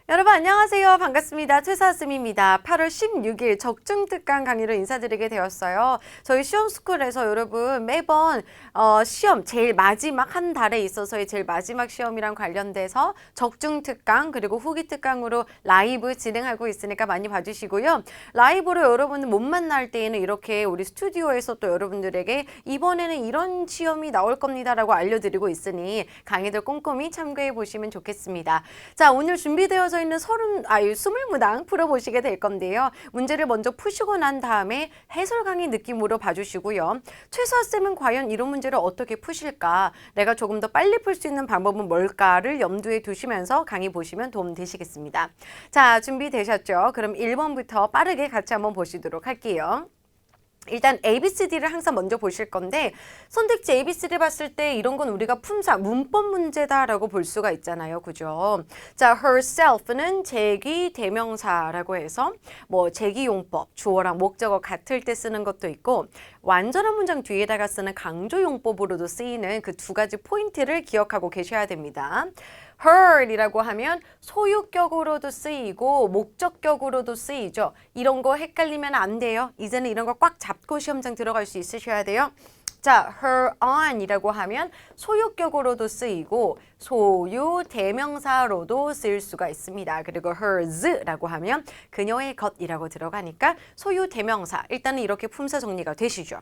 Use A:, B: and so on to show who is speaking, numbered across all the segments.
A: 여러분 안녕하세요. 반갑습니다. 최사슴입니다. 8월 16일 적중특강 강의로 인사드리게 되었어요. 저희 시험스쿨에서 여러분 매번 시험 제일 마지막 한 달에 있어서의 제일 마지막 시험이랑 관련돼서 적중특강 그리고 후기특강으로 라이브 진행하고 있으니까 많이 봐주시고요. 라이브로 여러분을 못 만날 때에는 이렇게 우리 스튜디오에서 또 여러분들에게 이번에는 이런 시험이 나올 겁니다 라고 알려드리고 있으니 강의들 꼼꼼히 참고해 보시면 좋겠습니다. 자, 오늘 준비되어져 있는 20문항 풀어보시게 될 건데요. 문제를 먼저 푸시고 난 다음에 해설 강의 느낌으로 봐주시고요. 최수아쌤은 과연 이런 문제를 어떻게 푸실까? 내가 조금 더 빨리 풀 수 있는 방법은 뭘까를 염두에 두시면서 강의 보시면 도움 되시겠습니다. 자, 준비되셨죠? 그럼 1번부터 빠르게 같이 한번 보시도록 할게요. 일단 ABCD를 항상 먼저 보실 건데 선택지 ABCD 봤을 때 이런 건 우리가 품사, 문법 문제다라고 볼 수가 있잖아요. 그죠? 자, herself는 제기 대명사라고 해서 뭐 제기용법, 주어랑 목적어 같을 때 쓰는 것도 있고 완전한 문장 뒤에다가 쓰는 강조용법으로도 쓰이는 그 두 가지 포인트를 기억하고 계셔야 됩니다. her이라고 하면 소유격으로도 쓰이고 목적격으로도 쓰이죠. 이런 거 헷갈리면 안 돼요. 이제는 이런 거 꽉 잡고 시험장 들어갈 수 있으셔야 돼요. 자, her on이라고 하면 소유격으로도 쓰이고 소유 대명사로도 쓰일 수가 있습니다. 그리고 hers라고 하면 그녀의 것이라고 들어가니까 소유 대명사. 일단은 이렇게 품사 정리가 되시죠.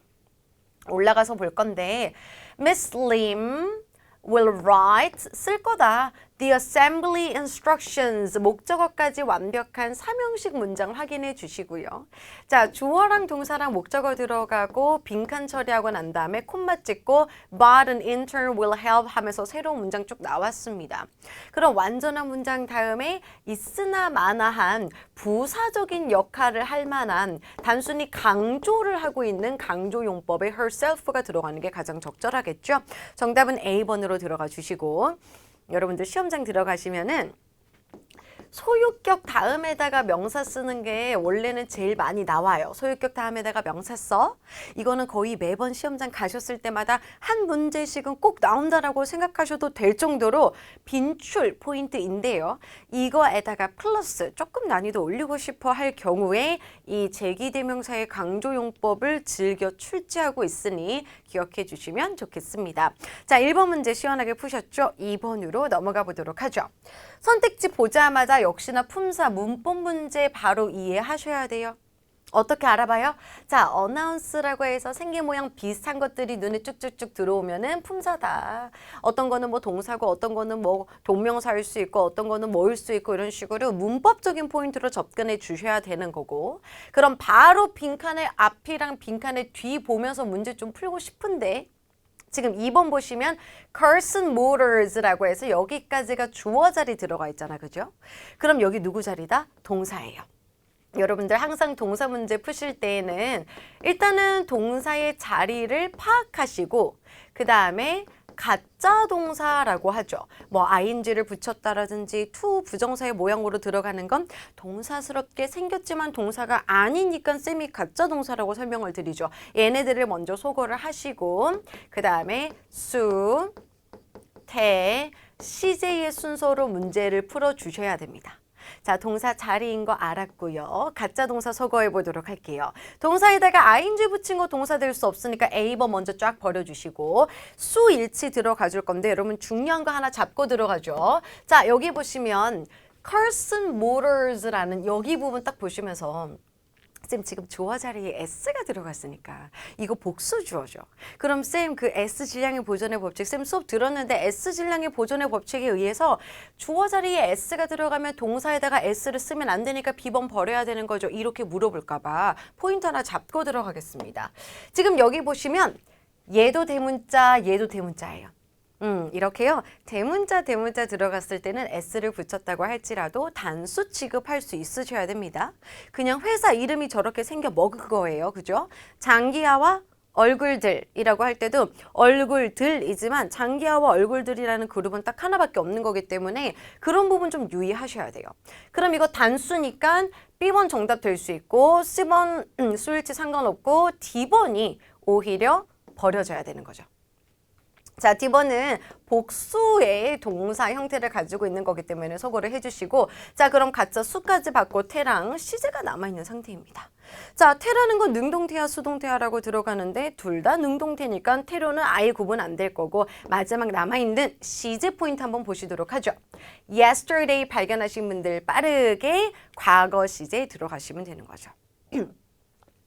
A: 올라가서 볼 건데 Miss Lim will write 쓸 거다. The assembly instructions 목적어까지 완벽한 3형식 문장 확인해 주시고요. 자, 주어랑 동사랑 목적어 들어가고 빈칸 처리하고 난 다음에 콤마 찍고 but an intern will help 하면서 새로운 문장 쭉 나왔습니다. 그럼 완전한 문장 다음에 있으나 마나한 부사적인 역할을 할 만한 단순히 강조를 하고 있는 강조용법에 herself가 들어가는 게 가장 적절하겠죠. 정답은 A번으로 들어가 주시고 여러분들 시험장 들어가시면은 소유격 다음에다가 명사 쓰는 게 원래는 제일 많이 나와요. 소유격 다음에다가 명사 써. 이거는 거의 매번 시험장 가셨을 때마다 한 문제씩은 꼭 나온다라고 생각하셔도 될 정도로 빈출 포인트인데요. 이거에다가 플러스 조금 난이도 올리고 싶어 할 경우에 이 제기대명사의 강조용법을 즐겨 출제하고 있으니 기억해 주시면 좋겠습니다. 자, 1번 문제 시원하게 푸셨죠? 2번으로 넘어가 보도록 하죠. 선택지 보자마자 역시나 품사 문법 문제 바로 이해하셔야 돼요. 어떻게 알아봐요? 자, announce라고 해서 생긴 모양 비슷한 것들이 눈에 쭉쭉쭉 들어오면은 품사다. 어떤 거는 뭐 동사고 어떤 거는 뭐 동명사일 수 있고 어떤 거는 뭐일 수 있고 이런 식으로 문법적인 포인트로 접근해 주셔야 되는 거고 그럼 바로 빈칸의 앞이랑 빈칸의 뒤 보면서 문제 좀 풀고 싶은데 지금 2번 보시면 Carson Motors라고 해서 여기까지가 주어 자리 들어가 있잖아. 그죠? 그럼 여기 누구 자리다? 동사예요. 여러분들 항상 동사 문제 푸실 때에는 일단은 동사의 자리를 파악하시고 그 다음에 가짜 동사라고 하죠. 뭐 ing를 붙였다라든지 to 부정사의 모양으로 들어가는 건 동사스럽게 생겼지만 동사가 아니니까 쌤이 가짜 동사라고 설명을 드리죠. 얘네들을 먼저 소거를 하시고 그 다음에 수, 태, CJ의 순서로 문제를 풀어주셔야 됩니다. 자, 동사 자리인 거 알았고요. 가짜 동사 소거해 보도록 할게요. 동사에다가 ing 붙인 거 동사 될 수 없으니까 A번 먼저 쫙 버려주시고 수일치 들어가 줄 건데 여러분 중요한 거 하나 잡고 들어가죠. 자, 여기 보시면 Carson Motors라는 여기 부분 딱 보시면서 쌤 지금 주어 자리에 S가 들어갔으니까 이거 복수 주어죠. 그럼 쌤 그 S 질량의 보존의 법칙 쌤 수업 들었는데 S 질량의 보존의 법칙에 의해서 주어 자리에 S가 들어가면 동사에다가 S를 쓰면 안 되니까 B번 버려야 되는 거죠. 이렇게 물어볼까 봐 포인트 하나 잡고 들어가겠습니다. 지금 여기 보시면 얘도 대문자 얘도 대문자예요. 이렇게요. 대문자 들어갔을 때는 S를 붙였다고 할지라도 단수 취급할 수 있으셔야 됩니다. 그냥 회사 이름이 저렇게 생겨 먹은 거예요. 그죠? 장기하와 얼굴들이라고 할 때도 얼굴들이지만 장기하와 얼굴들이라는 그룹은 딱 하나밖에 없는 거기 때문에 그런 부분 좀 유의하셔야 돼요. 그럼 이거 단수니까 B번 정답 될 수 있고 C번 수일치 상관없고 D번이 오히려 버려져야 되는 거죠. 자, D번은 복수의 동사 형태를 가지고 있는 거기 때문에 소거를 해주시고, 자, 그럼 가짜 수까지 받고 태랑 시제가 남아있는 상태입니다. 자, 태라는 건 능동태야 수동태야라고 들어가는데 둘 다 능동태니까 태로는 아예 구분 안 될 거고, 마지막 남아있는 시제 포인트 한번 보시도록 하죠. Yesterday 발견하신 분들 빠르게 과거 시제에 들어가시면 되는 거죠.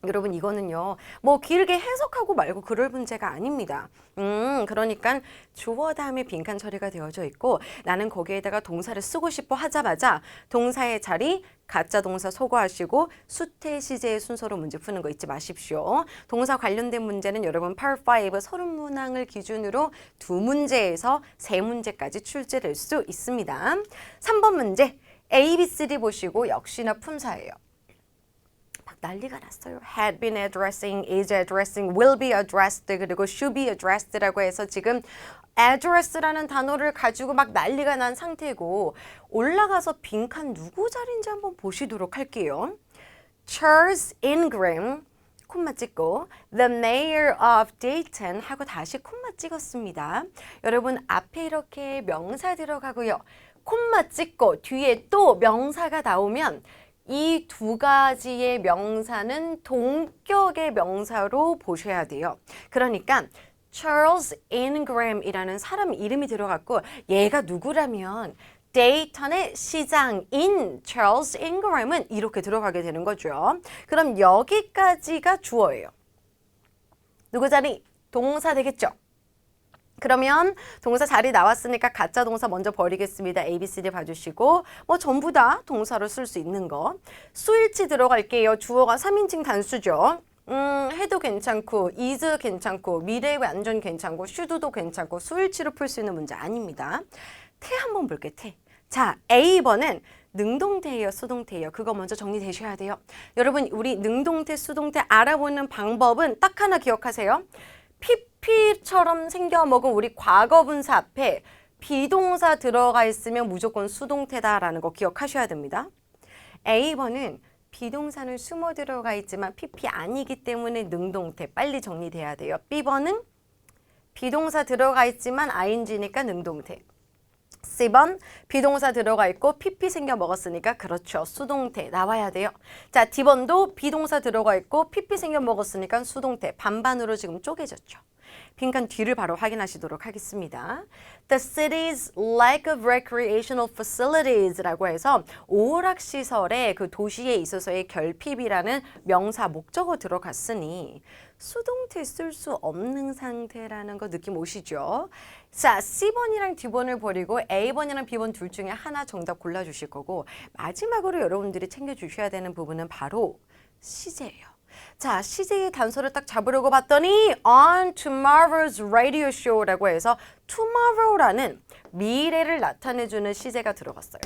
A: 여러분 이거는요 뭐 길게 해석하고 말고 그럴 문제가 아닙니다. 그러니까 주어 다음에 빈칸 처리가 되어져 있고 나는 거기에다가 동사를 쓰고 싶어 하자마자 동사의 자리 가짜 동사 소거하시고 수태 시제의 순서로 문제 푸는 거 잊지 마십시오. 동사 관련된 문제는 여러분 Part 5 서론문항을 기준으로 2문제에서 3문제까지 출제될 수 있습니다. 3번 문제 A, B, C, D 보시고 역시나 품사예요. 난리가 났어요. Had been addressing, is addressing, will be addressed, 그리고 should be addressed라고 해서 지금 address라는 단어를 가지고 막 난리가 난 상태고 올라가서 빈칸 누구 자리인지 한번 보시도록 할게요. Charles Ingram, 콤마 찍고 the mayor of Dayton 하고 다시 콤마 찍었습니다. 여러분 앞에 이렇게 명사 들어가고요. 콤마 찍고 뒤에 또 명사가 나오면 이 두 가지의 명사는 동격의 명사로 보셔야 돼요. 그러니까 Charles Ingram이라는 사람 이름이 들어갔고 얘가 누구라면 데이턴의 시장인 Charles Ingram은 이렇게 들어가게 되는 거죠. 그럼 여기까지가 주어예요. 누구 자리? 동사 되겠죠? 그러면 동사 자리 나왔으니까 가짜 동사 먼저 버리겠습니다. A, B, C, D 봐주시고 뭐 전부 다 동사로 쓸 수 있는 거. 수일치 들어갈게요. 주어가 3인칭 단수죠. 해도 괜찮고 is 괜찮고 미래 완전 괜찮고 should도 괜찮고 수일치로 풀 수 있는 문제 아닙니다. 태 한번 볼게요. 태. 자, A번은 능동태예요, 수동태예요. 그거 먼저 정리되셔야 돼요. 여러분 우리 능동태, 수동태 알아보는 방법은 딱 하나 기억하세요. PP처럼 생겨먹은 우리 과거분사 앞에 비동사 들어가 있으면 무조건 수동태다라는 거 기억하셔야 됩니다. A번은 비동사는 숨어 들어가 있지만 PP 아니기 때문에 능동태 빨리 정리돼야 돼요. B번은 비동사 들어가 있지만 ING니까 능동태. C번 비동사 들어가 있고 PP 생겨 먹었으니까 그렇죠. 수동태 나와야 돼요. 자, D번도 비동사 들어가 있고 PP 생겨 먹었으니까 수동태 반반으로 지금 쪼개졌죠. 빈칸 뒤를 바로 확인하시도록 하겠습니다. The city's lack of recreational facilities라고 해서 오락시설의 그 도시에 있어서의 결핍이라는 명사 목적어 들어갔으니 수동태 쓸 수 없는 상태라는 거 느낌 오시죠? 자, C번이랑 D번을 버리고 A번이랑 B번 둘 중에 하나 정답 골라주실 거고 마지막으로 여러분들이 챙겨주셔야 되는 부분은 바로 시제예요. 자, 시제의 단서를 딱 잡으려고 봤더니 on tomorrow's radio show라고 해서 tomorrow라는 미래를 나타내주는 시제가 들어갔어요.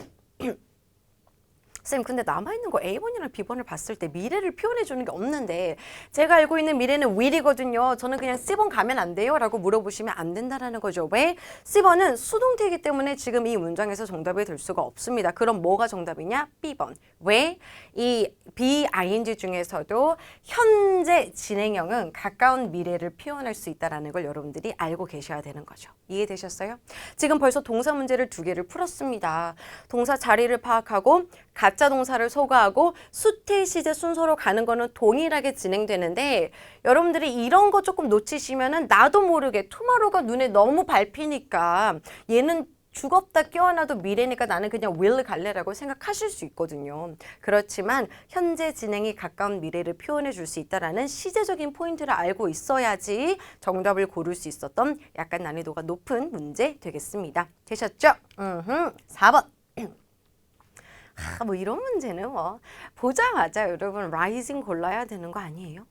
A: 쌤, 근데 남아있는 거 A번이랑 B번을 봤을 때 미래를 표현해 주는 게 없는데 제가 알고 있는 미래는 will이거든요. 저는 그냥 C번 가면 안 돼요? 라고 물어보시면 안 된다라는 거죠. 왜? C번은 수동태이기 때문에 지금 이 문장에서 정답이 될 수가 없습니다. 그럼 뭐가 정답이냐? B번. 왜? 이 BING 중에서도 현재 진행형은 가까운 미래를 표현할 수 있다는 걸 여러분들이 알고 계셔야 되는 거죠. 이해되셨어요? 지금 벌써 동사 문제를 2개를 풀었습니다. 동사 자리를 파악하고 가짜 동사를 소거하고 수태 시제 순서로 가는 거는 동일하게 진행되는데 여러분들이 이런 거 조금 놓치시면은 나도 모르게 투마로우가 눈에 너무 밟히니까 얘는 죽었다 깨어나도 미래니까 나는 그냥 will 갈래라고 생각하실 수 있거든요. 그렇지만 현재 진행이 가까운 미래를 표현해 줄 수 있다라는 시제적인 포인트를 알고 있어야지 정답을 고를 수 있었던 약간 난이도가 높은 문제 되겠습니다. 되셨죠? 4번. 뭐 이런 문제는 뭐 보자마자 여러분 rising 골라야 되는 거 아니에요?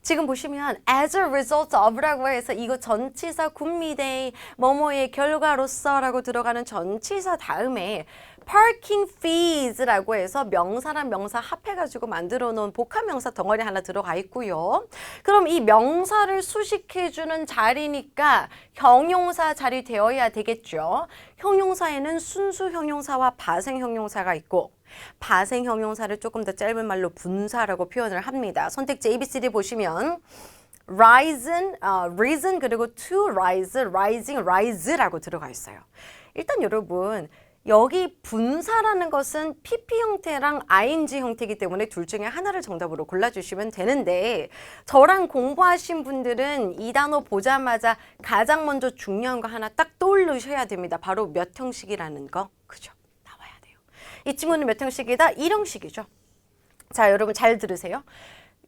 A: 지금 보시면 as a result of라고 해서 이거 전치사 굿미데이 뭐뭐의 결과로서라고 들어가는 전치사 다음에 parking fees라고 해서 명사랑 명사 합해가지고 만들어 놓은 복합명사 덩어리 하나 들어가 있고요. 그럼 이 명사를 수식해주는 자리니까 형용사 자리 되어야 되겠죠. 형용사에는 순수 형용사와 파생 형용사가 있고 파생 형용사를 조금 더 짧은 말로 분사라고 표현을 합니다. 선택지 A, B, C, D 보시면 risen 그리고 to rise, rising, rise라고 들어가 있어요. 일단 여러분 여기 분사라는 것은 PP 형태랑 ING 형태이기 때문에 둘 중에 하나를 정답으로 골라주시면 되는데 저랑 공부하신 분들은 이 단어 보자마자 가장 먼저 중요한 거 하나 딱 떠올리셔야 됩니다. 바로 몇 형식이라는 거. 그죠? 나와야 돼요. 이 친구는 몇 형식이다? 1형식이죠. 자, 여러분 잘 들으세요.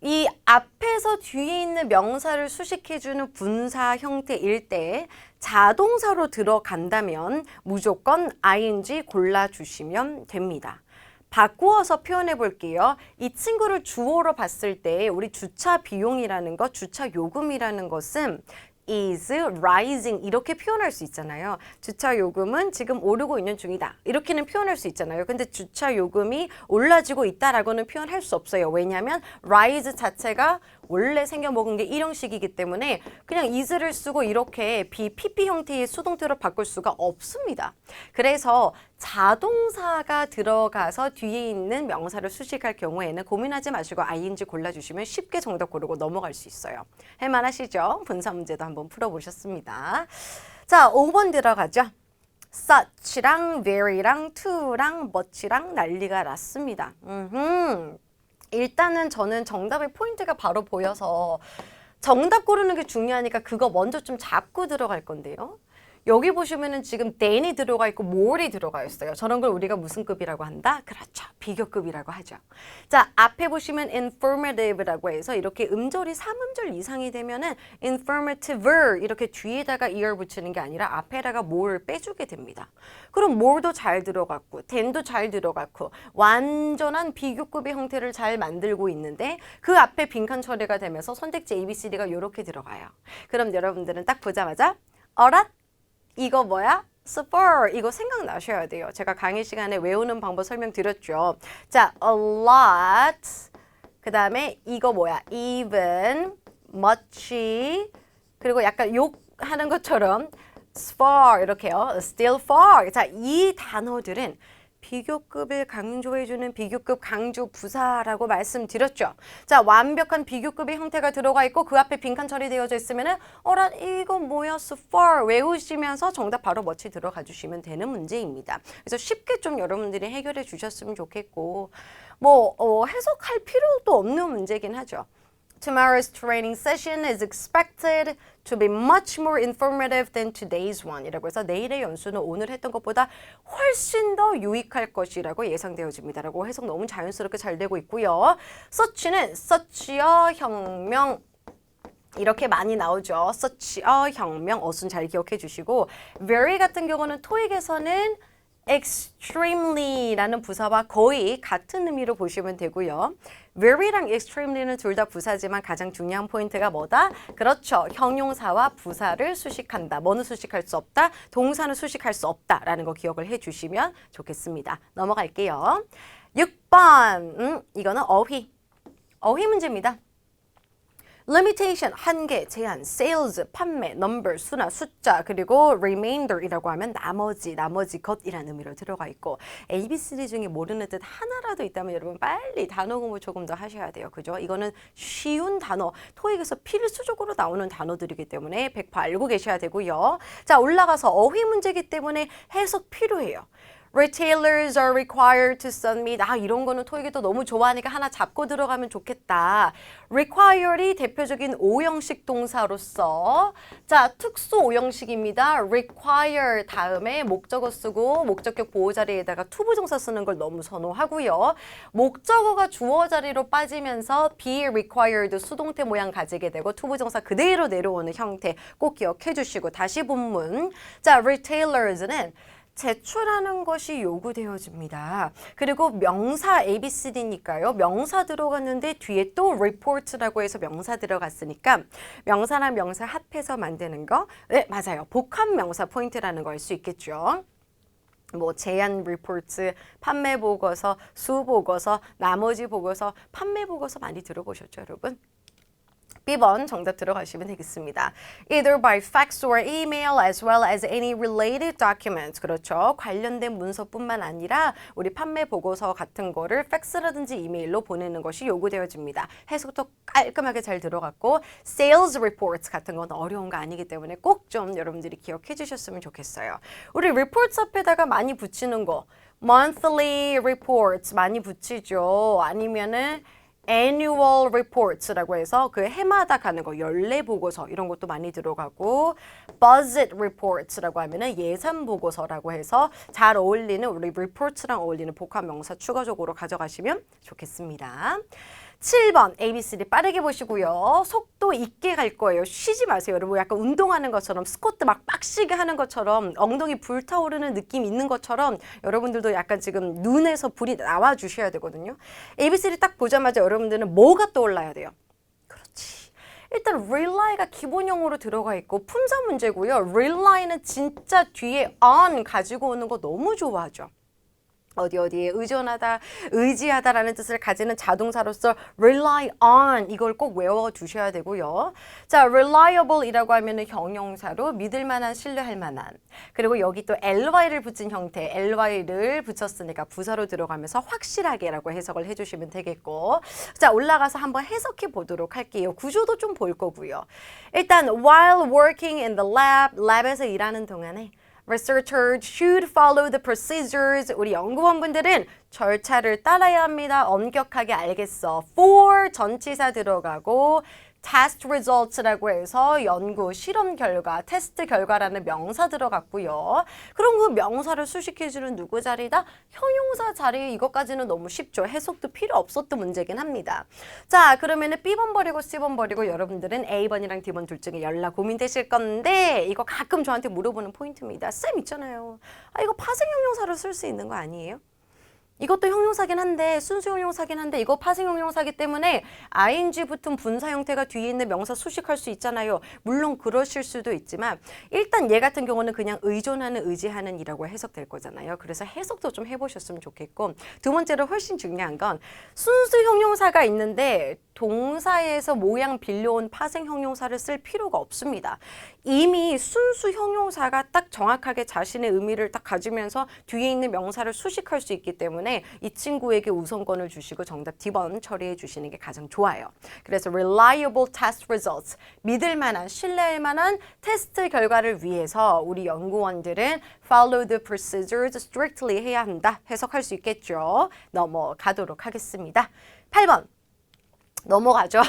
A: 이 앞에서 뒤에 있는 명사를 수식해주는 분사 형태일 때 자동사로 들어간다면 무조건 ing 골라주시면 됩니다. 바꾸어서 표현해 볼게요. 이 친구를 주어로 봤을 때 우리 주차 비용이라는 것, 주차 요금이라는 것은 is rising 이렇게 표현할 수 있잖아요. 주차 요금은 지금 오르고 있는 중이다. 이렇게는 표현할 수 있잖아요. 근데 주차 요금이 올라지고 있다라고는 표현할 수 없어요. 왜냐하면 rise 자체가 원래 생겨먹은 게 1형식이기 때문에 그냥 is를 쓰고 이렇게 PP 형태의 수동태로 바꿀 수가 없습니다. 그래서 자동사가 들어가서 뒤에 있는 명사를 수식할 경우에는 고민하지 마시고 ing 골라주시면 쉽게 정답 고르고 넘어갈 수 있어요. 할만하시죠? 분사 문제도 한번 풀어보셨습니다. 자, 5번 들어가죠. such랑 very랑 to랑 much랑 난리가 났습니다. 일단은 저는 정답의 포인트가 바로 보여서 정답 고르는 게 중요하니까 그거 먼저 좀 잡고 들어갈 건데요. 여기 보시면은 지금 than이 들어가 있고 more이 들어가 있어요. 저런 걸 우리가 무슨 급이라고 한다? 그렇죠. 비교급이라고 하죠. 자, 앞에 보시면 informative라고 해서 이렇게 음절이 3음절 이상이 되면은 informative 이렇게 뒤에다가 ear 붙이는 게 아니라 앞에다가 more를 빼주게 됩니다. 그럼 more도 잘 들어갔고 than도 잘 들어갔고 완전한 비교급의 형태를 잘 만들고 있는데 그 앞에 빈칸 처리가 되면서 선택지 ABCD가 이렇게 들어가요. 그럼 여러분들은 딱 보자마자 alright? 이거 뭐야? super 이거 생각나셔야 돼요. 제가 강의 시간에 외우는 방법 설명드렸죠. 자, a lot 그 다음에 이거 뭐야? even, much 그리고 약간 욕하는 것처럼 far 이렇게요. still far 자, 이 단어들은 비교급을 강조해주는 비교급 강조 부사라고 말씀드렸죠. 자, 완벽한 비교급의 형태가 들어가 있고 그 앞에 빈칸 처리되어져 있으면은 이거 뭐야? so far 외우시면서 정답 바로 멋지 들어가 주시면 되는 문제입니다. 그래서 쉽게 좀 여러분들이 해결해 주셨으면 좋겠고 해석할 필요도 없는 문제긴 하죠. Tomorrow's training session is expected to be much more informative than today's one 이라고 해서 내일의 연수는 오늘 했던 것보다 훨씬 더 유익할 것이라고 예상되어집니다라고 해석 너무 자연스럽게 잘 되고 있고요. such는 such여 혁명 이렇게 많이 나오죠. such여 혁명 어순 잘 기억해 주시고 very 같은 경우는 토익에서는 extremely라는 부사와 거의 같은 의미로 보시면 되고요. very랑 extremely는 둘 다 부사지만 가장 중요한 포인트가 뭐다? 그렇죠. 형용사와 부사를 수식한다. 뭐는 수식할 수 없다? 동사는 수식할 수 없다라는 거 기억을 해주시면 좋겠습니다. 넘어갈게요. 6번 이거는 어휘 문제입니다. limitation, 한계, 제한, sales, 판매, number, 수나, 숫자, 그리고 remainder이라고 하면 나머지 것이라는 의미로 들어가 있고 ABCD 중에 모르는 뜻 하나라도 있다면 여러분 빨리 단어 공부 조금 더 하셔야 돼요. 그죠? 이거는 쉬운 단어, 토익에서 필수적으로 나오는 단어들이기 때문에 100% 알고 계셔야 되고요. 자, 올라가서 어휘 문제이기 때문에 해석 필요해요. Retailers are required to submit. 이런 거는 토익에도 너무 좋아하니까 하나 잡고 들어가면 좋겠다. require이 대표적인 5형식 동사로서 자, 특수 5형식입니다. require 다음에 목적어 쓰고 목적격 보호 자리에다가 투부정사 쓰는 걸 너무 선호하고요. 목적어가 주어 자리로 빠지면서 be required 수동태 모양 가지게 되고 투부정사 그대로 내려오는 형태 꼭 기억해 주시고 다시 본문. 자, retailers는 제출하는 것이 요구되어집니다. 그리고 명사 ABCD니까요. 명사 들어갔는데 뒤에 또 report라고 해서 명사 들어갔으니까 명사랑 명사 합해서 만드는 거. 네, 맞아요. 복합 명사 포인트라는 걸 알 수 있겠죠. 제안 리포트, 판매 보고서, 수 보고서, 나머지 보고서, 판매 보고서 많이 들어보셨죠, 여러분? B번 정답 들어가시면 되겠습니다. Either by fax or email as well as any related documents. 그렇죠. 관련된 문서뿐만 아니라 우리 판매 보고서 같은 거를 팩스라든지 이메일로 보내는 것이 요구되어집니다. 해석도 깔끔하게 잘 들어갔고 sales reports 같은 건 어려운 거 아니기 때문에 꼭 좀 여러분들이 기억해 주셨으면 좋겠어요. 우리 reports 앞에다가 많이 붙이는 거 monthly reports 많이 붙이죠. 아니면은 annual reports라고 해서 그 해마다 가는 거 연례 보고서 이런 것도 많이 들어가고 budget reports라고 하면은 예산 보고서라고 해서 잘 어울리는 우리 reports랑 어울리는 복합 명사 추가적으로 가져가시면 좋겠습니다. 7번 ABCD 빠르게 보시고요. 속도 있게 갈 거예요. 쉬지 마세요. 여러분 약간 운동하는 것처럼 스쿼트 막 빡시게 하는 것처럼 엉덩이 불타오르는 느낌 있는 것처럼 여러분들도 약간 지금 눈에서 불이 나와 주셔야 되거든요. ABCD 딱 보자마자 여러분들은 뭐가 떠올라야 돼요? 그렇지. 일단 really가 기본형으로 들어가 있고 품사 문제고요. really는 진짜 뒤에 on 가지고 오는 거 너무 좋아하죠. 어디에 의존하다, 의지하다라는 뜻을 가지는 자동사로서 rely on 이걸 꼭 외워두셔야 되고요. 자, reliable이라고 하면은 형용사로 믿을 만한, 신뢰할 만한. 그리고 여기 또 ly를 붙인 형태, ly를 붙였으니까 부사로 들어가면서 확실하게라고 해석을 해주시면 되겠고. 자, 올라가서 한번 해석해 보도록 할게요. 구조도 좀 볼 거고요. 일단 while working in the lab, 랩에서 일하는 동안에 Researchers should follow the procedures. 우리 연구원분들은 절차를 따라야 합니다. 엄격하게 알겠어. For 전치사 들어가고 test results라고 해서 연구, 실험 결과, 테스트 결과라는 명사 들어갔고요. 그럼 그 명사를 수식해주는 누구 자리다? 형용사 자리. 이것까지는 너무 쉽죠. 해석도 필요 없었던 문제긴 합니다. 자, 그러면은 B번 버리고 C번 버리고 여러분들은 A번이랑 D번 둘 중에 연락 고민되실 건데 이거 가끔 저한테 물어보는 포인트입니다. 쌤 있잖아요. 이거 파생 형용사로 쓸 수 있는 거 아니에요? 이것도 형용사긴 한데 순수 형용사긴 한데 이거 파생 형용사기 때문에 ing 붙은 분사 형태가 뒤에 있는 명사 수식할 수 있잖아요. 물론 그러실 수도 있지만 일단 얘 같은 경우는 그냥 의존하는, 의지하는 이라고 해석될 거잖아요. 그래서 해석도 좀 해보셨으면 좋겠고 두 번째로 훨씬 중요한 건 순수 형용사가 있는데 동사에서 모양 빌려온 파생 형용사를 쓸 필요가 없습니다. 이미 순수 형용사가 딱 정확하게 자신의 의미를 딱 가지면서 뒤에 있는 명사를 수식할 수 있기 때문에 이 친구에게 우선권을 주시고 정답 D번 처리해 주시는 게 가장 좋아요. 그래서 reliable test results, 믿을 만한, 신뢰할 만한 테스트 결과를 위해서 우리 연구원들은 follow the procedures strictly 해야 한다. 해석할 수 있겠죠. 넘어가도록 하겠습니다. 8번. 넘어가죠.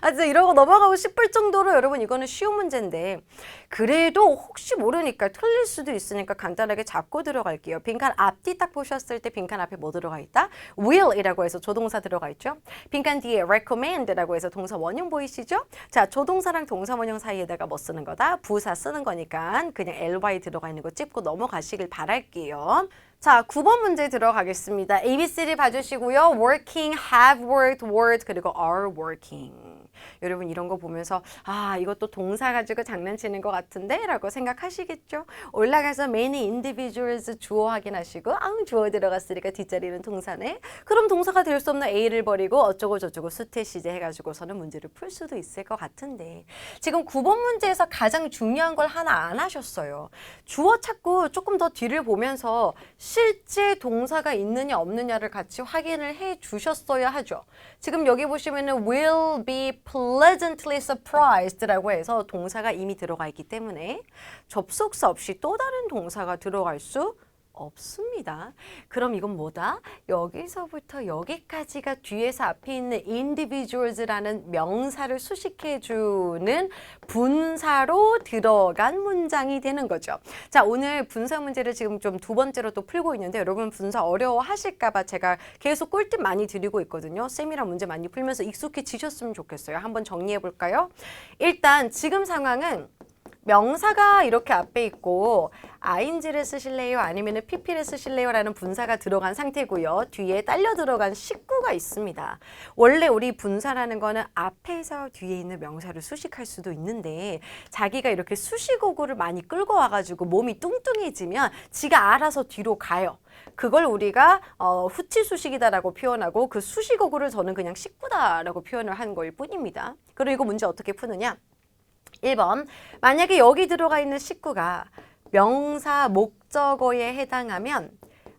A: 진짜 이러고 넘어가고 싶을 정도로 여러분 이거는 쉬운 문제인데 그래도 혹시 모르니까 틀릴 수도 있으니까 간단하게 잡고 들어갈게요. 빈칸 앞뒤 딱 보셨을 때 빈칸 앞에 뭐 들어가 있다? will이라고 해서 조동사 들어가 있죠. 빈칸 뒤에 recommend라고 해서 동사 원형 보이시죠? 자, 조동사랑 동사 원형 사이에다가 뭐 쓰는 거다? 부사 쓰는 거니까 그냥 ly 들어가 있는 거 찝고 넘어가시길 바랄게요. 자, 9번 문제 들어가겠습니다. ABCD 봐주시고요. working, have worked, worked, 그리고 are working. 여러분 이런 거 보면서 이것도 동사 가지고 장난치는 것 같은데? 라고 생각하시겠죠? 올라가서 many individuals 주어 확인하시고 주어 들어갔으니까 뒷자리는 동사네. 그럼 동사가 될 수 없는 A를 버리고 어쩌고 저쩌고 수태 시제 해가지고서는 문제를 풀 수도 있을 것 같은데 지금 9번 문제에서 가장 중요한 걸 하나 안 하셨어요. 주어 찾고 조금 더 뒤를 보면서 실제 동사가 있느냐 없느냐를 같이 확인을 해 주셨어야 하죠. 지금 여기 보시면은 will be pleasantly surprised라고 해서 동사가 이미 들어가 있기 때문에 접속사 없이 또 다른 동사가 들어갈 수 없습니다. 그럼 이건 뭐다? 여기서부터 여기까지가 뒤에서 앞에 있는 individuals라는 명사를 수식해주는 분사로 들어간 문장이 되는 거죠. 자, 오늘 분사 문제를 지금 좀 두 번째로 또 풀고 있는데 여러분 분사 어려워하실까봐 제가 계속 꿀팁 많이 드리고 있거든요. 쌤이랑 문제 많이 풀면서 익숙해지셨으면 좋겠어요. 한번 정리해 볼까요? 일단 지금 상황은 명사가 이렇게 앞에 있고 ing를 쓰실래요? 아니면 pp를 쓰실래요? 라는 분사가 들어간 상태고요. 뒤에 딸려 들어간 식구가 있습니다. 원래 우리 분사라는 거는 앞에서 뒤에 있는 명사를 수식할 수도 있는데 자기가 이렇게 수식어구를 많이 끌고 와가지고 몸이 뚱뚱해지면 지가 알아서 뒤로 가요. 그걸 우리가 후치 수식이다라고 표현하고 그 수식어구를 저는 그냥 식구다라고 표현을 한 거일 뿐입니다. 그리고 이거 문제 어떻게 푸느냐? 1번, 만약에 여기 들어가 있는 식구가 명사 목적어에 해당하면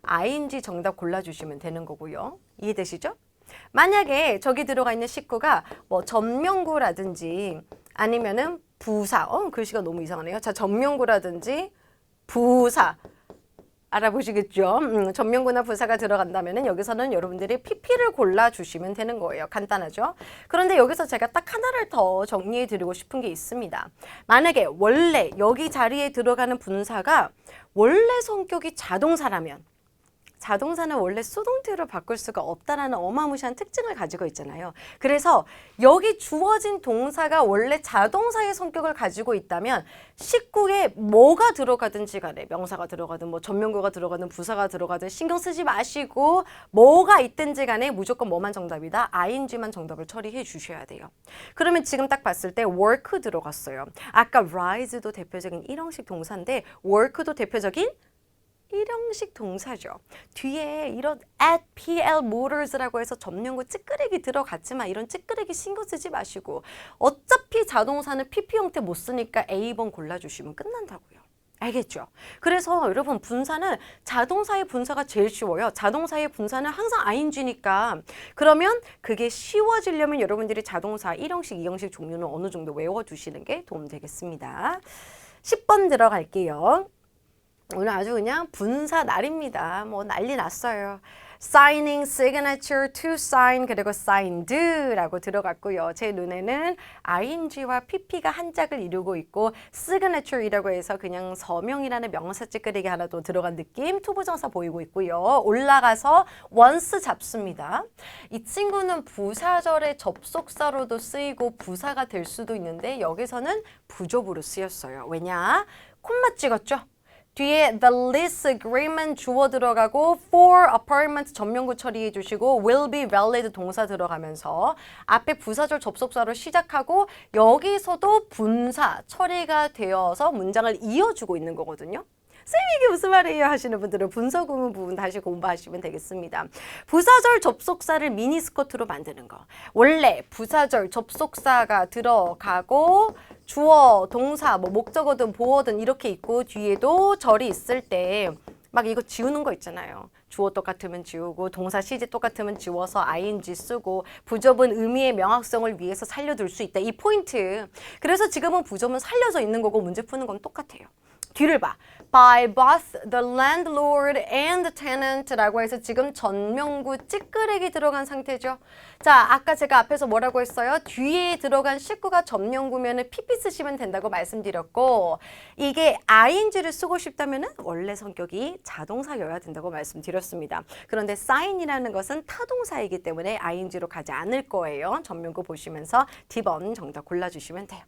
A: ing 정답 골라주시면 되는 거고요. 이해되시죠? 만약에 저기 들어가 있는 식구가 뭐 전명구라든지 아니면은 부사, 글씨가 너무 이상하네요. 자, 전명구라든지 부사 알아보시겠죠? 전명구나 부사가 들어간다면은 여기서는 여러분들이 PP를 골라주시면 되는 거예요. 간단하죠? 그런데 여기서 제가 딱 하나를 더 정리해 드리고 싶은 게 있습니다. 만약에 원래 여기 자리에 들어가는 분사가 원래 성격이 자동사라면 자동사는 원래 수동태로 바꿀 수가 없다라는 어마무시한 특징을 가지고 있잖아요. 그래서 여기 주어진 동사가 원래 자동사의 성격을 가지고 있다면 식구에 뭐가 들어가든지 간에 명사가 들어가든 뭐 전명구가 들어가든 부사가 들어가든 신경 쓰지 마시고 뭐가 있든지 간에 무조건 뭐만 정답이다? ing만 정답을 처리해 주셔야 돼요. 그러면 지금 딱 봤을 때 work 들어갔어요. 아까 rise도 대표적인 일형식 동사인데 work도 대표적인 일형식 동사죠. 뒤에 이런 at PL Motors라고 해서 전명구 찌끄레기 들어갔지만 이런 찌끄레기 신경 쓰지 마시고 어차피 자동사는 PP 형태 못 쓰니까 A번 골라주시면 끝난다고요. 알겠죠? 그래서 여러분 분사는 자동사의 분사가 제일 쉬워요. 자동사의 분사는 항상 ing니까 그러면 그게 쉬워지려면 여러분들이 자동사 1형식, 2형식 종류는 어느 정도 외워두시는 게 도움되겠습니다. 10번 들어갈게요. 오늘 아주 그냥 분사 날입니다. 뭐 난리 났어요. signing, signature, to sign, 그리고 signed라고 들어갔고요. 제 눈에는 ing와 pp가 한 짝을 이루고 있고 signature이라고 해서 그냥 서명이라는 명사 찌끄레기 하나 더 들어간 느낌 투부정사 보이고 있고요. 올라가서 once 잡습니다. 이 친구는 부사절의 접속사로도 쓰이고 부사가 될 수도 있는데 여기서는 부접으로 쓰였어요. 왜냐? 콤마 찍었죠? 뒤에 the lease agreement 주어 들어가고 for apartment 전명구 처리해 주시고 will be valid 동사 들어가면서 앞에 부사절 접속사로 시작하고 여기서도 분사 처리가 되어서 문장을 이어주고 있는 거거든요. 쌤 이게 무슨 말이에요 하시는 분들은 분서 구문 부분 다시 공부하시면 되겠습니다. 부사절 접속사를 미니스커트로 만드는 거. 원래 부사절 접속사가 들어가고 주어, 동사, 뭐 목적어든 보어든 이렇게 있고 뒤에도 절이 있을 때 막 이거 지우는 거 있잖아요. 주어 똑같으면 지우고 동사 시제 똑같으면 지워서 ing 쓰고 부접은 의미의 명확성을 위해서 살려둘 수 있다. 이 포인트. 그래서 지금은 부접은 살려져 있는 거고 문제 푸는 건 똑같아요. 뒤를 봐. By both the landlord and the tenant라고 해서 지금 전명구 찌끄레기 들어간 상태죠. 자, 아까 제가 앞에서 뭐라고 했어요? 뒤에 들어간 식구가 전명구면은 PP 쓰시면 된다고 말씀드렸고 이게 ing를 쓰고 싶다면은 원래 성격이 자동사여야 된다고 말씀드렸습니다. 그런데 sign이라는 것은 타동사이기 때문에 ing로 가지 않을 거예요. 전명구 보시면서 D번 정답 골라주시면 돼요.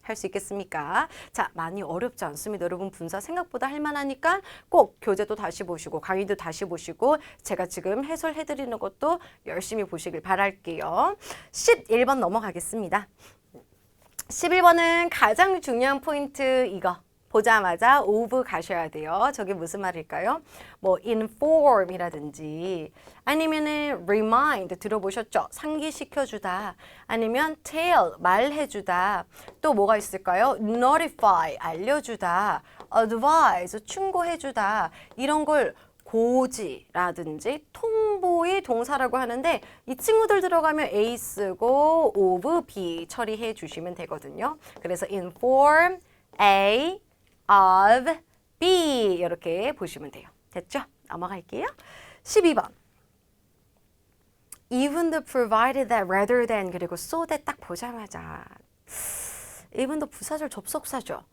A: 할 수 있겠습니까? 자, 많이 어렵지 않습니다. 여러분 분사 생각보다 할만하니까 꼭 교재도 다시 보시고 강의도 다시 보시고 제가 지금 해설해드리는 것도 열심히 보시길 바랄게요. 11번 넘어가겠습니다. 11번은 가장 중요한 포인트 이거. 보자마자 of 가셔야 돼요. 저게 무슨 말일까요? 뭐 inform이라든지 아니면은 remind 들어보셨죠? 상기시켜주다 아니면 tell 말해주다 또 뭐가 있을까요? notify 알려주다 advise 충고해주다 이런 걸 고지라든지 통보의 동사라고 하는데 이 친구들 들어가면 A 쓰고 of B 처리해 주시면 되거든요. 그래서 inform A of B 이렇게 보시면 돼요. 됐죠? 넘어갈게요. 12번. Even though provided that rather than 그리고 so that 딱 보자마자 even though 부사절 접속사죠.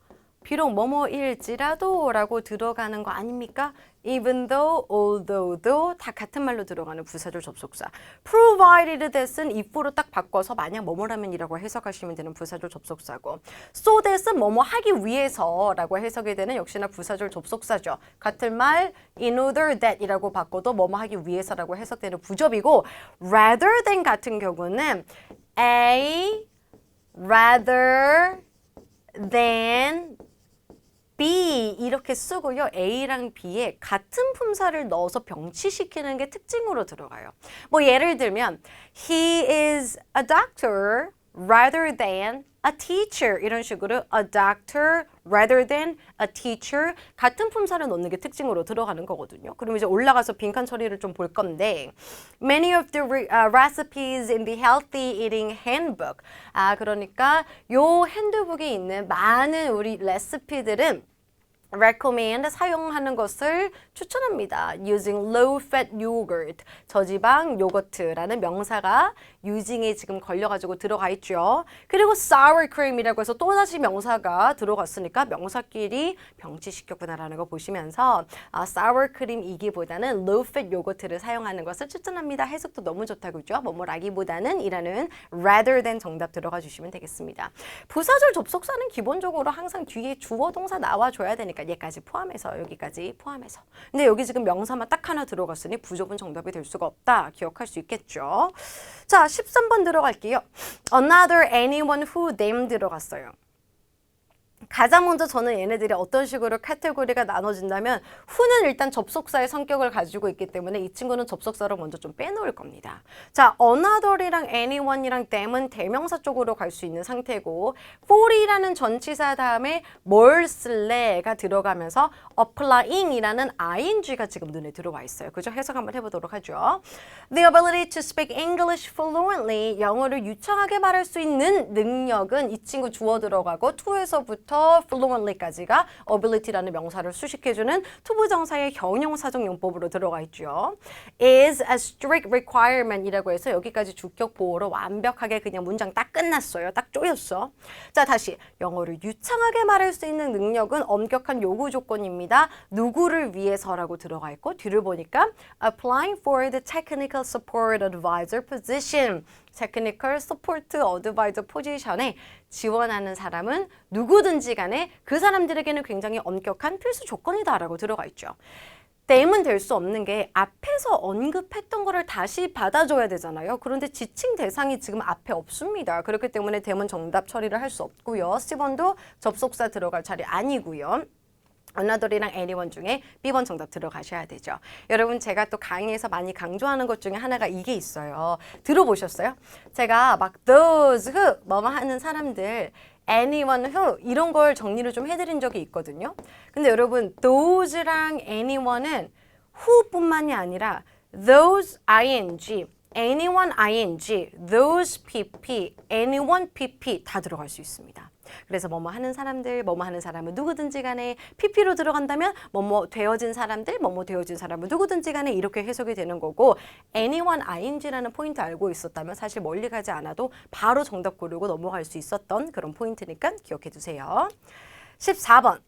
A: 비록 뭐뭐일지라도 라고 들어가는 거 아닙니까? even though, although, though 다 같은 말로 들어가는 부사절 접속사. provided that은 if로 딱 바꿔서 만약 뭐뭐라면이라고 해석하시면 되는 부사절 접속사고 so that은 뭐뭐 하기 위해서 라고 해석이 되는 역시나 부사절 접속사죠. 같은 말 in order that 이라고 바꿔도 뭐뭐 하기 위해서라고 해석되는 부접이고 rather than 같은 경우는 a rather than be 이렇게 쓰고요. A랑 B에 같은 품사를 넣어서 병치시키는 게 특징으로 들어가요. 뭐 예를 들면 he is a doctor rather than a teacher 이런 식으로 a doctor rather than a teacher 같은 품사를 넣는 게 특징으로 들어가는 거거든요. 그럼 이제 올라가서 빈칸 처리를 좀 볼 건데 many of the recipes in the healthy eating handbook 그러니까 요 핸드북에 있는 많은 우리 레시피들은 recommend 사용하는 것을 추천합니다. using low-fat yogurt 저지방 요거트라는 명사가 using에 지금 걸려가지고 들어가 있죠. 그리고 sour cream이라고 해서 또다시 명사가 들어갔으니까 명사끼리 병치시켰구나라는 거 보시면서 sour cream이기보다는 low-fat 요거트를 사용하는 것을 추천합니다. 해석도 너무 좋다 그죠? 뭐뭐라기보다는 이라는 rather than 정답 들어가 주시면 되겠습니다. 부사절 접속사는 기본적으로 항상 뒤에 주어 동사 나와줘야 되니까 얘까지 포함해서 여기까지 포함해서 근데 여기 지금 명사만 딱 하나 들어갔으니 부족은 정답이 될 수가 없다 기억할 수 있겠죠. 자 13번 들어갈게요. Another, anyone, who, them 들어갔어요. 가장 먼저 저는 얘네들이 어떤 식으로 카테고리가 나눠진다면 who는 일단 접속사의 성격을 가지고 있기 때문에 이 친구는 접속사로 먼저 좀 빼놓을 겁니다. 자, another이랑 anyone이랑 them은 대명사 쪽으로 갈 수 있는 상태고 for이라는 전치사 다음에 뭘 쓸래가 들어가면서 applying이라는 ing가 지금 눈에 들어와 있어요. 그죠? 해석 한번 해보도록 하죠. The ability to speak English fluently 영어를 유창하게 말할 수 있는 능력은 이 친구 주어 들어가고 to에서부터 fluently까지가 ability라는 명사를 수식해주는 투부정사의 형용사적 용법으로 들어가 있죠. is a strict requirement이라고 해서 여기까지 주격 보호로 완벽하게 그냥 문장 딱 끝났어요. 딱 쪼였어. 자 다시 영어를 유창하게 말할 수 있는 능력은 엄격한 요구 조건입니다. 누구를 위해서라고 들어가 있고 뒤를 보니까 applying for the technical support advisor position 테크니컬 서포트 어드바이저 포지션에 지원하는 사람은 누구든지 간에 그 사람들에게는 굉장히 엄격한 필수 조건이다라고 들어가 있죠. them은 될 수 없는 게 앞에서 언급했던 거를 다시 받아줘야 되잖아요. 그런데 지칭 대상이 지금 앞에 없습니다. 그렇기 때문에 them은 정답 처리를 할 수 없고요. 10번도 접속사 들어갈 차례 아니고요. another이랑 anyone 중에 B번 정답 들어가셔야 되죠. 여러분 제가 또 강의에서 많이 강조하는 것 중에 하나가 이게 있어요. 들어보셨어요? 제가 막 those, who 뭐뭐 하는 사람들 anyone, who 이런 걸 정리를 좀 해드린 적이 있거든요. 근데 여러분 those랑 anyone은 who뿐만이 아니라 those ing, anyone ing, those pp, anyone pp 다 들어갈 수 있습니다. 그래서 뭐뭐 하는 사람들, 뭐뭐 하는 사람은 누구든지 간에 pp로 들어간다면 뭐뭐 되어진 사람들, 뭐뭐 되어진 사람은 누구든지 간에 이렇게 해석이 되는 거고 anyone ing라는 포인트 알고 있었다면 사실 멀리 가지 않아도 바로 정답 고르고 넘어갈 수 있었던 그런 포인트니까 기억해 두세요. 14번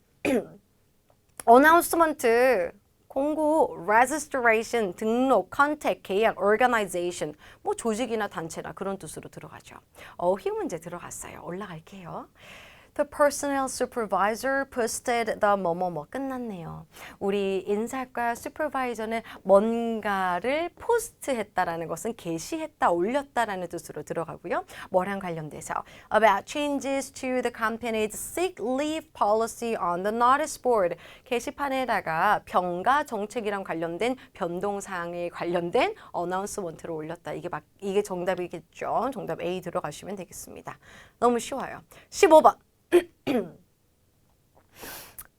A: 어나운스먼트 공고, registration, 등록, contact, 계약, organization 뭐 조직이나 단체나 그런 뜻으로 들어가죠. 어휘 문제 들어갔어요. 올라갈게요. The personnel supervisor posted the 뭐뭐뭐 끝났네요. 우리 인사과 슈퍼바이저는 뭔가를 포스트했다라는 것은 게시했다, 올렸다라는 뜻으로 들어가고요. 뭐랑 관련돼서 about changes to the company's sick leave policy on the notice board. 게시판에다가 병가 정책이랑 관련된 변동사항에 관련된 어나운스먼트를 올렸다. 이게 정답이겠죠. 정답 A 들어가시면 되겠습니다. 너무 쉬워요. 15번.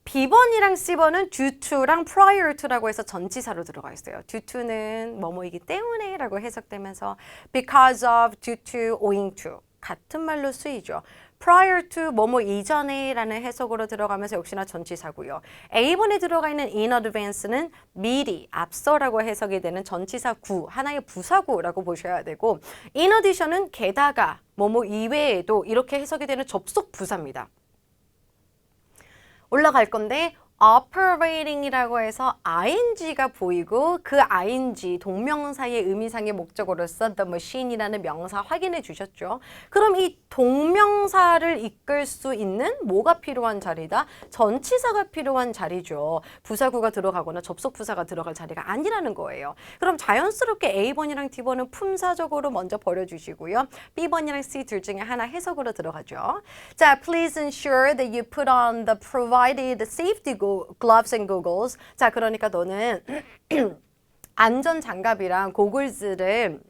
A: B번이랑 C번은 due to랑 prior to라고 해서 전치사로 들어가 있어요. due to는 뭐뭐이기 때문에 라고 해석되면서 because of, due to, owing to 같은 말로 쓰이죠. prior to 뭐뭐 이전에 라는 해석으로 들어가면서 역시나 전치사고요. A번에 들어가 있는 in advance는 미리, 앞서라고 해석이 되는 전치사 구, 하나의 부사구라고 보셔야 되고 in addition은 게다가 뭐뭐 이외에도 이렇게 해석이 되는 접속 부사입니다. 올라갈 건데 operating이라고 해서 ing가 보이고 그 ing 동명사의 의미상의 목적어로서 the machine이라는 명사 확인해 주셨죠. 그럼 이 동명사를 이끌 수 있는 뭐가 필요한 자리다? 전치사가 필요한 자리죠. 부사구가 들어가거나 접속부사가 들어갈 자리가 아니라는 거예요. 그럼 자연스럽게 A번이랑 D번은 품사적으로 먼저 버려주시고요. B번이랑 C 둘 중에 하나 해석으로 들어가죠. 자, please ensure that you put on the provided safety gloves and goggles. 자, 그러니까 너는 안전 장갑이랑 고글즈를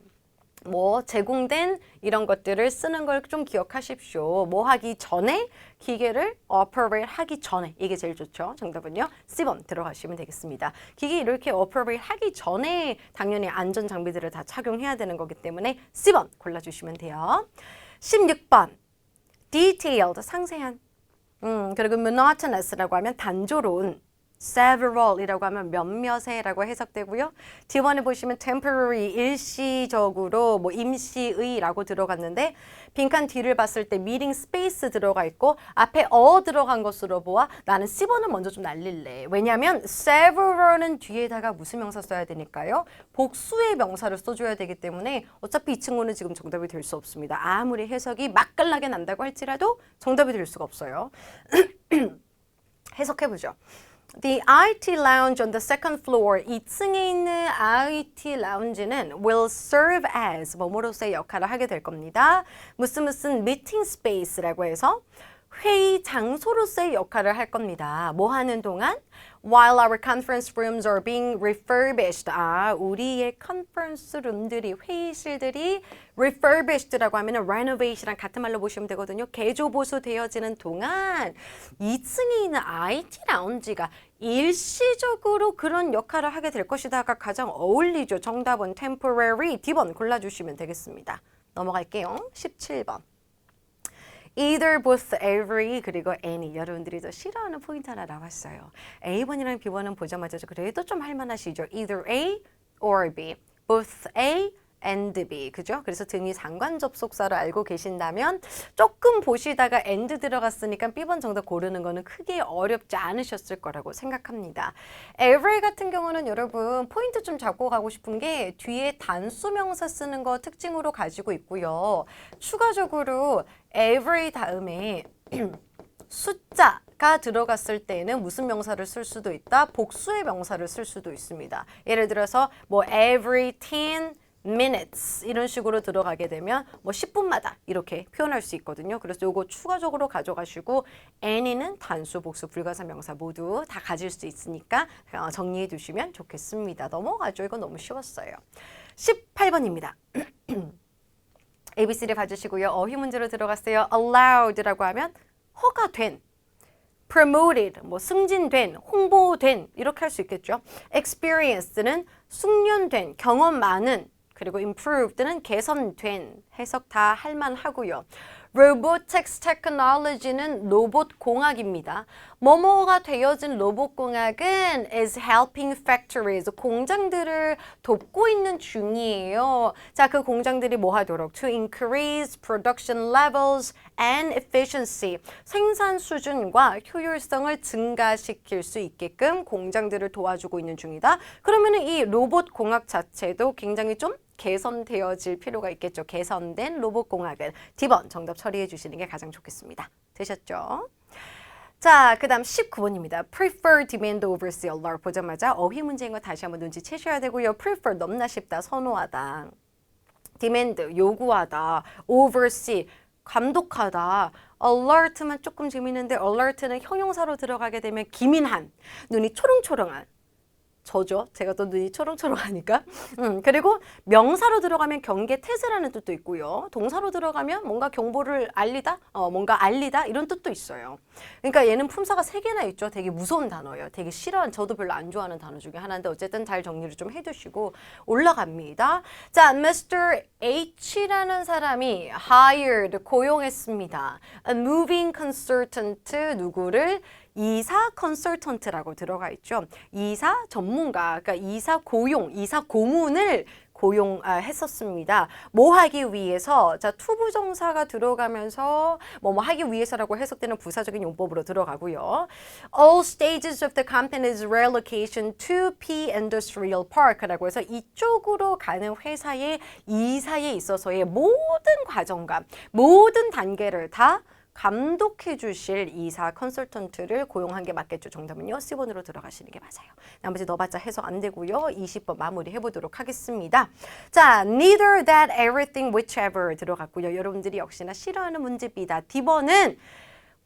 A: 뭐 제공된 이런 것들을 쓰는 걸 좀 기억하십시오. 뭐 하기 전에 기계를 operate 하기 전에 이게 제일 좋죠. 정답은요. C번 들어가시면 되겠습니다. 기계 이렇게 operate 하기 전에 당연히 안전 장비들을 다 착용해야 되는 거기 때문에 C번 골라주시면 돼요. 16번 detailed 상세한 그리고 monotonous라고 하면 단조로운 several이라고 하면 몇몇의라고 해석되고요. D번에 보시면 temporary 일시적으로 뭐 임시의라고 들어갔는데 빈칸 뒤를 봤을 때 meeting space 들어가 있고 앞에 들어간 것으로 보아 나는 C번을 먼저 좀 날릴래. 왜냐하면 several은 뒤에다가 무슨 명사 써야 되니까요. 복수의 명사를 써줘야 되기 때문에 어차피 이 친구는 지금 정답이 될 수 없습니다. 아무리 해석이 맛깔나게 난다고 할지라도 정답이 될 수가 없어요. 해석해보죠. The IT lounge on the second floor, 2층에 있는 IT 라운지는 will serve as 뭐뭐로서의 역할을 하게 될 겁니다. 무슨 meeting space라고 해서 회의 장소로서의 역할을 할 겁니다. 뭐 하는 동안? While our conference rooms are being refurbished. 우리의 컨퍼런스 룸들이, 회의실들이 refurbished라고 하면 renovation이랑 같은 말로 보시면 되거든요. 개조보수 되어지는 동안 2층에 있는 IT 라운지가 일시적으로 그런 역할을 하게 될 것이다가 가장 어울리죠. 정답은 temporary. D번 골라주시면 되겠습니다. 넘어갈게요. 17번. Either, both, every, 그리고 any. 여러분들이 더 싫어하는 포인트 하나 나왔어요. A번이랑 B번은 보자마자 그래도 좀 할만하시죠. Either A or B. Both A and B. 그죠? 그래서 등이 상관 접속사로 알고 계신다면 조금 보시다가 and 들어갔으니까 B번 정답 고르는 거는 크게 어렵지 않으셨을 거라고 생각합니다. every 같은 경우는 여러분 포인트 좀 잡고 가고 싶은 게 뒤에 단수명사 쓰는 거 특징으로 가지고 있고요. 추가적으로 every 다음에 숫자가 들어갔을 때는 무슨 명사를 쓸 수도 있다? 복수의 명사를 쓸 수도 있습니다. 예를 들어서 뭐 every 10 minutes 이런 식으로 들어가게 되면 뭐 10분마다 이렇게 표현할 수 있거든요. 그래서 요거 추가적으로 가져가시고 any는 단수, 복수, 불가사 명사 모두 다 가질 수 있으니까 정리해 두시면 좋겠습니다. 넘어가죠. 이거 너무 쉬웠어요. 18번입니다. ABC를 봐주시고요. 어휘 문제로 들어갔어요. allowed라고 하면 허가된, promoted, 뭐 승진된, 홍보된 이렇게 할 수 있겠죠. experienced는 숙련된, 경험 많은, 그리고 improved는 개선된, 해석 다 할만하고요. robotics technology는 로봇 공학입니다. 뭐뭐가 되어진 로봇 공학은 is helping factories, 공장들을 돕고 있는 중이에요. 자, 그 공장들이 뭐 하도록? to increase production levels and efficiency, 생산 수준과 효율성을 증가시킬 수 있게끔 공장들을 도와주고 있는 중이다. 그러면 이 로봇 공학 자체도 굉장히 좀 개선되어질 필요가 있겠죠. 개선된 로봇공학은 D번 정답 처리해 주시는 게 가장 좋겠습니다. 되셨죠? 자, 그 다음 19번입니다. prefer, demand over see, allure 보자마자 어휘 문제인 거 다시 한번 눈치채셔야 되고요. prefer, 넘나 쉽다, 선호하다. demand, 요구하다. oversee, 감독하다. alert만 조금 재밌는데 alert는 형용사로 들어가게 되면 기민한, 눈이 초롱초롱한. 저죠. 제가 또 눈이 초롱초롱하니까. 그리고 명사로 들어가면 경계 태세라는 뜻도 있고요. 동사로 들어가면 뭔가 경보를 알리다, 뭔가 알리다 이런 뜻도 있어요. 그러니까 얘는 품사가 3개나 있죠. 되게 무서운 단어예요. 되게 싫어하는, 저도 별로 안 좋아하는 단어 중에 하나인데 어쨌든 잘 정리를 좀 해두시고 올라갑니다. 자, Mr. H라는 사람이 hired, 고용했습니다. A moving consultant, 누구를? 이사 컨설턴트라고 들어가 있죠. 이사 전문가, 그러니까 이사 고용, 이사 고문을 했었습니다. 뭐 하기 위해서? 자, 투부정사가 들어가면서 뭐 하기 위해서라고 해석되는 부사적인 용법으로 들어가고요. All stages of the company's relocation to P Industrial Park라고 해서 이쪽으로 가는 회사의 이사에 있어서의 모든 과정과 모든 단계를 다 감독해 주실 이사 컨설턴트를 고용한 게 맞겠죠. 정답은요. 10번으로 들어가시는 게 맞아요. 나머지 넣어봤자 해석 안 되고요. 20번 마무리 해보도록 하겠습니다. 자, neither, that, everything, whichever 들어갔고요. 여러분들이 역시나 싫어하는 문제입니다. D번은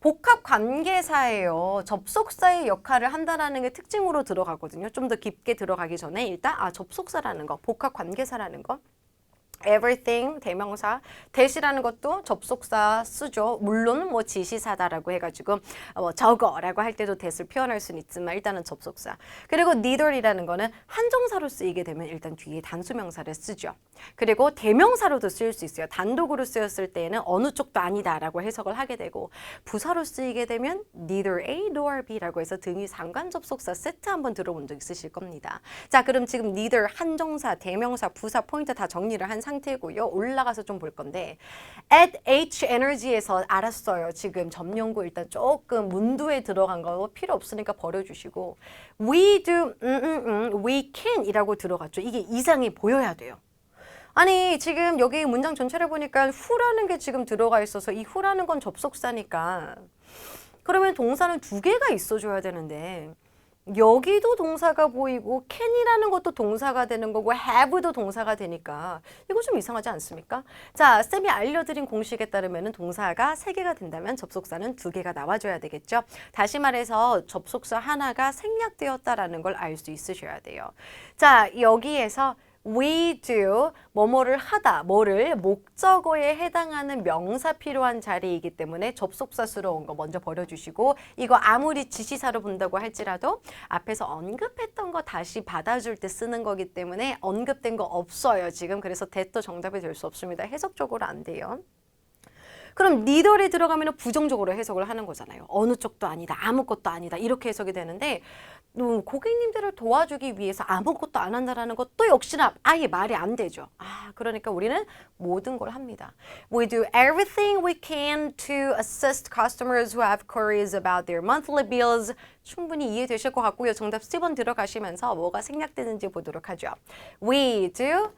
A: 복합 관계사예요. 접속사의 역할을 한다는 게 특징으로 들어가거든요. 좀 더 깊게 들어가기 전에 일단 접속사라는 거, 복합 관계사라는 거. everything 대명사, that이라는 것도 접속사 쓰죠. 물론 뭐 지시사다라고 해가지고 저거라고 할 때도 that을 표현할 수는 있지만 일단은 접속사. 그리고 neither이라는 거는 한정사로 쓰이게 되면 일단 뒤에 단수명사를 쓰죠. 그리고 대명사로도 쓰일 수 있어요. 단독으로 쓰였을 때에는 어느 쪽도 아니다라고 해석을 하게 되고 부사로 쓰이게 되면 neither A nor B라고 해서 등위 상관 접속사 세트 한번 들어본 적 있으실 겁니다. 자, 그럼 지금 neither 한정사, 대명사, 부사 포인트 다 정리를 한 상태고요. 올라가서 좀 볼 건데 at H Energy에서 알았어요. 지금 점연구 일단 조금 문두에 들어간 거 필요 없으니까 버려주시고 we do, we can 이라고 들어갔죠. 이게 이상이 보여야 돼요. 아니 지금 여기 문장 전체를 보니까 who라는 게 지금 들어가 있어서 이 who라는 건 접속사니까 그러면 동사는 두 개가 있어줘야 되는데 여기도 동사가 보이고 can이라는 것도 동사가 되는 거고 have도 동사가 되니까 이거 좀 이상하지 않습니까? 자, 쌤이 알려드린 공식에 따르면 동사가 3개가 된다면 접속사는 2개가 나와줘야 되겠죠? 다시 말해서 접속사 하나가 생략되었다라는 걸 알 수 있으셔야 돼요. 자, 여기에서 we do 뭐뭐를 하다, 뭐를 목적어에 해당하는 명사 필요한 자리이기 때문에 접속사스러운 거 먼저 버려주시고 이거 아무리 지시사로 본다고 할지라도 앞에서 언급했던 거 다시 받아줄 때 쓰는 거기 때문에 언급된 거 없어요. 지금 그래서 that도 정답이 될 수 없습니다. 해석적으로 안 돼요. 그럼 neither에 들어가면 부정적으로 해석을 하는 거잖아요. 어느 쪽도 아니다, 아무것도 아니다 이렇게 해석이 되는데 고객님들을 도와주기 위해서 아무것도 안 한다라는 것도 역시나 아예 말이 안 되죠. 그러니까 우리는 모든 걸 합니다. We do everything we can to assist customers who have queries about their monthly bills. 충분히 이해되실 것 같고요. 정답 10번 들어가시면서 뭐가 생략되는지 보도록 하죠. We do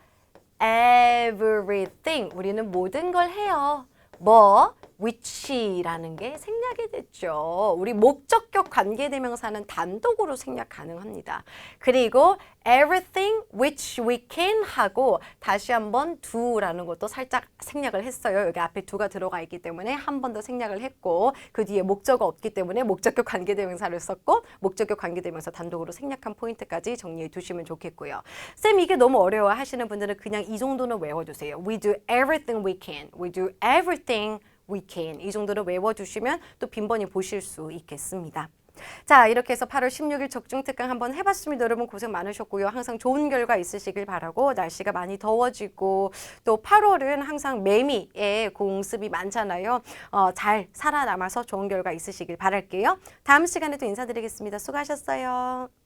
A: everything. 우리는 모든 걸 해요. 뭐? which라는 게 생략이 됐죠. 우리 목적격 관계대명사는 단독으로 생략 가능합니다. 그리고 everything which we can 하고 다시 한번 do라는 것도 살짝 생략을 했어요. 여기 앞에 do가 들어가 있기 때문에 한 번 더 생략을 했고 그 뒤에 목적어 없기 때문에 목적격 관계대명사를 썼고 목적격 관계대명사 단독으로 생략한 포인트까지 정리해 두시면 좋겠고요. 쌤 이게 너무 어려워 하시는 분들은 그냥 이 정도는 외워두세요. We do everything we can. We do everything we can. 이 정도로 외워두시면 또 빈번히 보실 수 있겠습니다. 자, 이렇게 해서 8월 16일 적중특강 한번 해봤습니다. 여러분 고생 많으셨고요. 항상 좋은 결과 있으시길 바라고 날씨가 많이 더워지고 또 8월은 항상 매미의 공습이 많잖아요. 잘 살아남아서 좋은 결과 있으시길 바랄게요. 다음 시간에 또 인사드리겠습니다. 수고하셨어요.